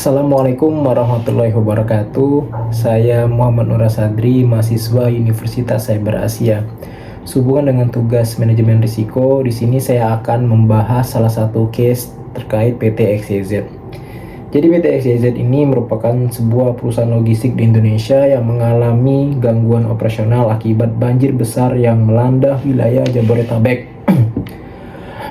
Assalamualaikum warahmatullahi wabarakatuh. Saya Muhammad Nur Sadri, mahasiswa Universitas Cyber Asia. Sehubungan dengan tugas manajemen risiko, di sini saya akan membahas salah satu case terkait PT XYZ. Jadi PT XYZ ini merupakan sebuah perusahaan logistik di Indonesia yang mengalami gangguan operasional akibat banjir besar yang melanda wilayah Jabodetabek.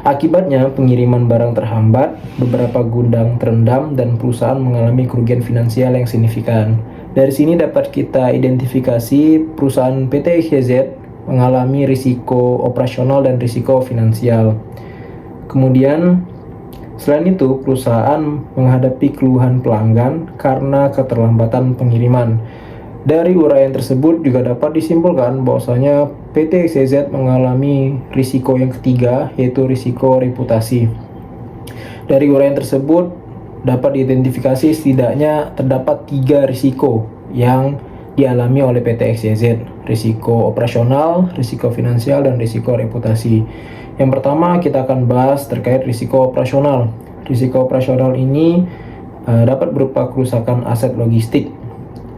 Akibatnya, pengiriman barang terhambat, beberapa gudang terendam, dan perusahaan mengalami kerugian finansial yang signifikan. Dari sini dapat kita identifikasi perusahaan PT XYZ mengalami risiko operasional dan risiko finansial. Kemudian, selain itu, perusahaan menghadapi keluhan pelanggan karena keterlambatan pengiriman. Dari uraian tersebut juga dapat disimpulkan bahwasanya PT XYZ mengalami risiko yang ketiga, yaitu risiko reputasi. Dari uraian tersebut dapat diidentifikasi setidaknya terdapat 3 risiko yang dialami oleh PT XYZ: risiko operasional, risiko finansial, dan risiko reputasi. Yang pertama kita akan bahas terkait risiko operasional. Risiko operasional ini dapat berupa kerusakan aset logistik,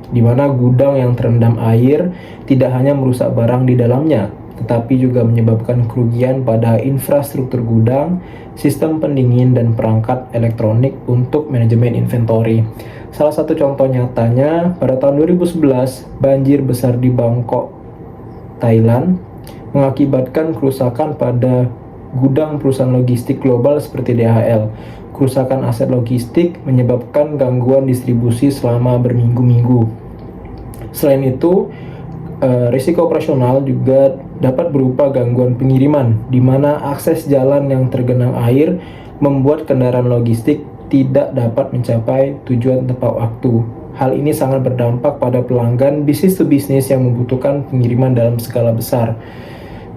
di mana gudang yang terendam air tidak hanya merusak barang di dalamnya, tetapi juga menyebabkan kerugian pada infrastruktur gudang, sistem pendingin, dan perangkat elektronik untuk manajemen inventory. Salah satu contoh nyatanya, pada tahun 2011, banjir besar di Bangkok, Thailand, mengakibatkan kerusakan pada gudang perusahaan logistik global seperti DHL. Kerusakan aset logistik menyebabkan gangguan distribusi selama berminggu-minggu. Selain itu, risiko operasional juga dapat berupa gangguan pengiriman, di mana akses jalan yang tergenang air membuat kendaraan logistik tidak dapat mencapai tujuan tepat waktu. Hal ini sangat berdampak pada pelanggan bisnis to bisnis yang membutuhkan pengiriman dalam skala besar.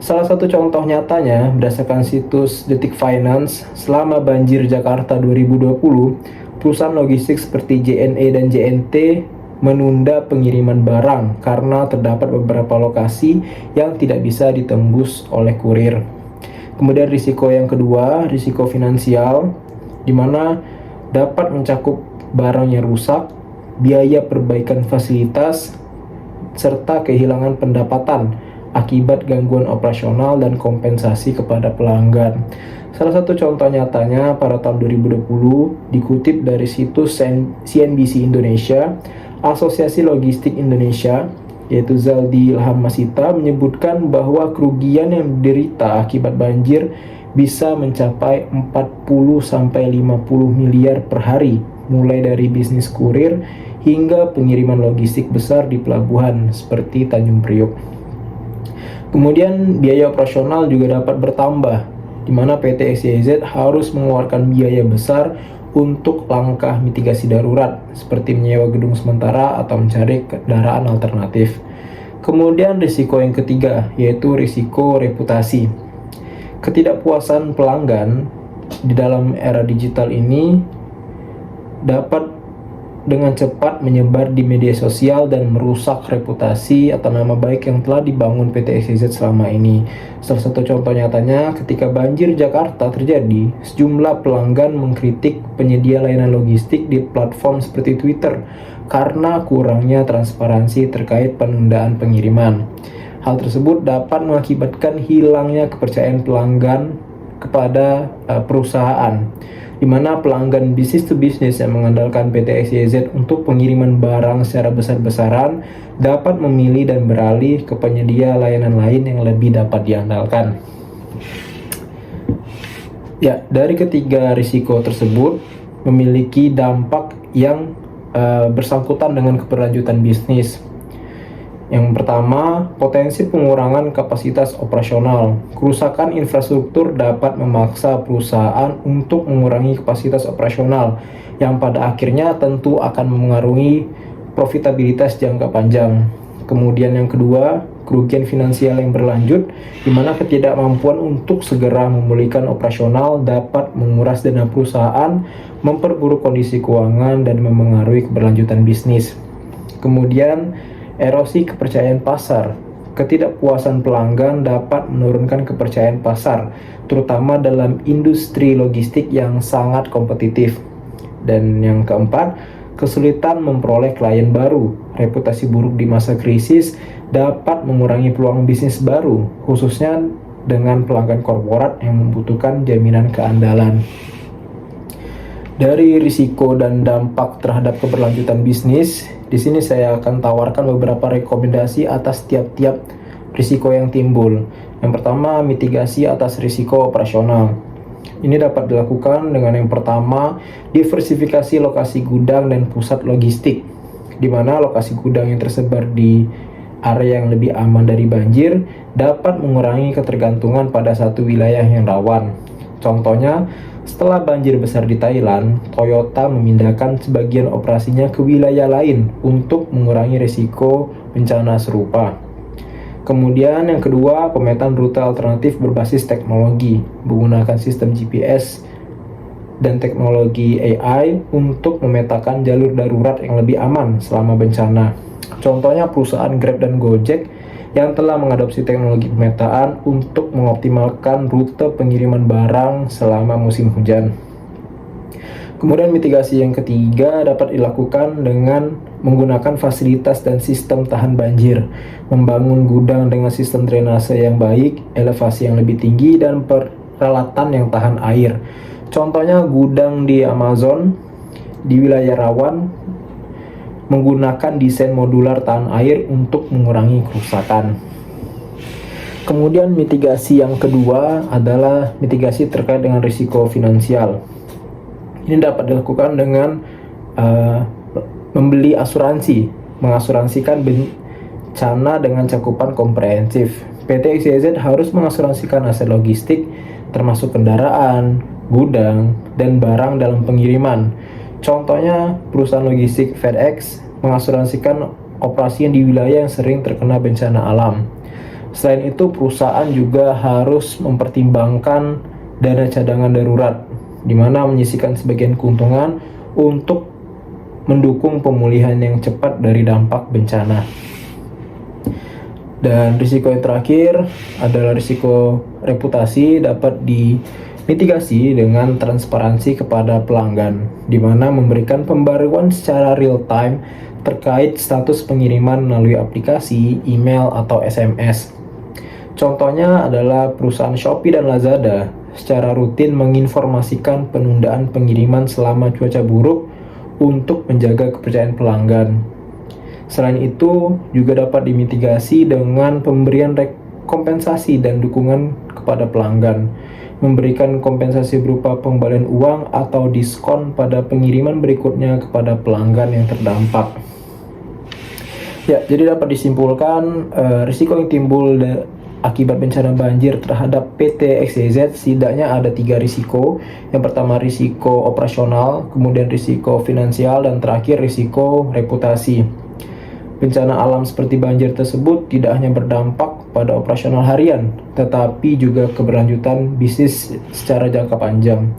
Salah satu contoh nyatanya, berdasarkan situs Detik Finance, selama banjir Jakarta 2020, perusahaan logistik seperti JNE dan JNT menunda pengiriman barang karena terdapat beberapa lokasi yang tidak bisa ditembus oleh kurir. Kemudian risiko yang kedua, risiko finansial, di mana dapat mencakup barang yang rusak, biaya perbaikan fasilitas, serta kehilangan pendapatan akibat gangguan operasional dan kompensasi kepada pelanggan. Salah satu contoh nyatanya pada tahun 2020 dikutip dari situs CNBC Indonesia, Asosiasi Logistik Indonesia, yaitu Zaldi Ilham Masita, menyebutkan bahwa kerugian yang diderita akibat banjir bisa mencapai 40-50 miliar per hari, mulai dari bisnis kurir hingga pengiriman logistik besar di pelabuhan seperti Tanjung Priok. Kemudian biaya operasional juga dapat bertambah, di mana PT XYZ harus mengeluarkan biaya besar untuk langkah mitigasi darurat, seperti menyewa gedung sementara atau mencari kendaraan alternatif. Kemudian risiko yang ketiga, yaitu risiko reputasi. Ketidakpuasan pelanggan di dalam era digital ini dapat dengan cepat menyebar di media sosial dan merusak reputasi atau nama baik yang telah dibangun PT XYZ selama ini. Salah satu contoh nyatanya, ketika banjir Jakarta terjadi, sejumlah pelanggan mengkritik penyedia layanan logistik di platform seperti Twitter karena kurangnya transparansi terkait penundaan pengiriman. Hal tersebut dapat mengakibatkan hilangnya kepercayaan pelanggan kepada perusahaan, di mana pelanggan bisnis to bisnis yang mengandalkan PT XYZ untuk pengiriman barang secara besar-besaran dapat memilih dan beralih ke penyedia layanan lain yang lebih dapat diandalkan. Ya, dari ketiga risiko tersebut memiliki dampak yang bersangkutan dengan keberlanjutan bisnis. Yang pertama, potensi pengurangan kapasitas operasional. Kerusakan infrastruktur dapat memaksa perusahaan untuk mengurangi kapasitas operasional, yang pada akhirnya tentu akan memengaruhi profitabilitas jangka panjang. Kemudian yang kedua, kerugian finansial yang berlanjut, di mana ketidakmampuan untuk segera memulihkan operasional dapat menguras dana perusahaan, memperburuk kondisi keuangan, dan memengaruhi keberlanjutan bisnis. Kemudian, erosi kepercayaan pasar. Ketidakpuasan pelanggan dapat menurunkan kepercayaan pasar, terutama dalam industri logistik yang sangat kompetitif. Dan yang keempat, kesulitan memperoleh klien baru. Reputasi buruk di masa krisis dapat mengurangi peluang bisnis baru, khususnya dengan pelanggan korporat yang membutuhkan jaminan keandalan. Dari risiko dan dampak terhadap keberlanjutan bisnis, di sini saya akan tawarkan beberapa rekomendasi atas tiap-tiap risiko yang timbul. Yang pertama, mitigasi atas risiko operasional. Ini dapat dilakukan dengan yang pertama, diversifikasi lokasi gudang dan pusat logistik, di mana lokasi gudang yang tersebar di area yang lebih aman dari banjir dapat mengurangi ketergantungan pada satu wilayah yang rawan. Contohnya, setelah banjir besar di Thailand, Toyota memindahkan sebagian operasinya ke wilayah lain untuk mengurangi risiko bencana serupa. Kemudian yang kedua, pemetaan rute alternatif berbasis teknologi, menggunakan sistem GPS dan teknologi AI untuk memetakan jalur darurat yang lebih aman selama bencana. Contohnya perusahaan Grab dan Gojek yang telah mengadopsi teknologi pemetaan untuk mengoptimalkan rute pengiriman barang selama musim hujan. Kemudian mitigasi yang ketiga dapat dilakukan dengan menggunakan fasilitas dan sistem tahan banjir, membangun gudang dengan sistem drainase yang baik, elevasi yang lebih tinggi, dan peralatan yang tahan air. Contohnya gudang di Amazon di wilayah rawan menggunakan desain modular tahan air untuk mengurangi kerusakan. Kemudian mitigasi yang kedua adalah mitigasi terkait dengan risiko finansial. Ini dapat dilakukan dengan membeli asuransi, mengasuransikan bencana dengan cakupan komprehensif. PT XYZ harus mengasuransikan aset logistik termasuk kendaraan, gudang, dan barang dalam pengiriman. Contohnya, perusahaan logistik FedEx mengasuransikan operasi di wilayah yang sering terkena bencana alam. Selain itu, perusahaan juga harus mempertimbangkan dana cadangan darurat, di mana menyisihkan sebagian keuntungan untuk mendukung pemulihan yang cepat dari dampak bencana. Dan risiko yang terakhir adalah risiko reputasi, dapat dimitigasi dengan transparansi kepada pelanggan, di mana memberikan pembaruan secara real time terkait status pengiriman melalui aplikasi, email, atau SMS. Contohnya adalah perusahaan Shopee dan Lazada secara rutin menginformasikan penundaan pengiriman selama cuaca buruk untuk menjaga kepercayaan pelanggan. Selain itu, juga dapat dimitigasi dengan pemberian kompensasi dan dukungan kepada pelanggan, memberikan kompensasi berupa pengembalian uang atau diskon pada pengiriman berikutnya kepada pelanggan yang terdampak. Ya, jadi dapat disimpulkan risiko yang timbul akibat bencana banjir terhadap PT XYZ setidaknya ada 3 risiko. Yang pertama risiko operasional, kemudian risiko finansial, dan terakhir risiko reputasi. Bencana alam seperti banjir tersebut tidak hanya berdampak pada operasional harian, tetapi juga keberlanjutan bisnis secara jangka panjang.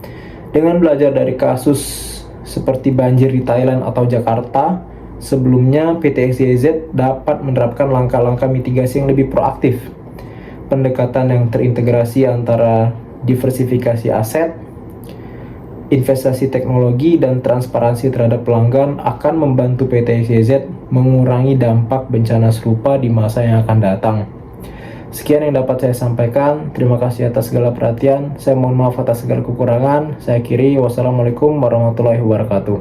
Dengan belajar dari kasus seperti banjir di Thailand atau Jakarta, sebelumnya PT XYZ dapat menerapkan langkah-langkah mitigasi yang lebih proaktif. Pendekatan yang terintegrasi antara diversifikasi aset, investasi teknologi, dan transparansi terhadap pelanggan akan membantu PT XYZ mengurangi dampak bencana serupa di masa yang akan datang. Sekian yang dapat saya sampaikan. Terima kasih atas segala perhatian. Saya mohon maaf atas segala kekurangan. Saya akhiri. Wassalamualaikum warahmatullahi wabarakatuh.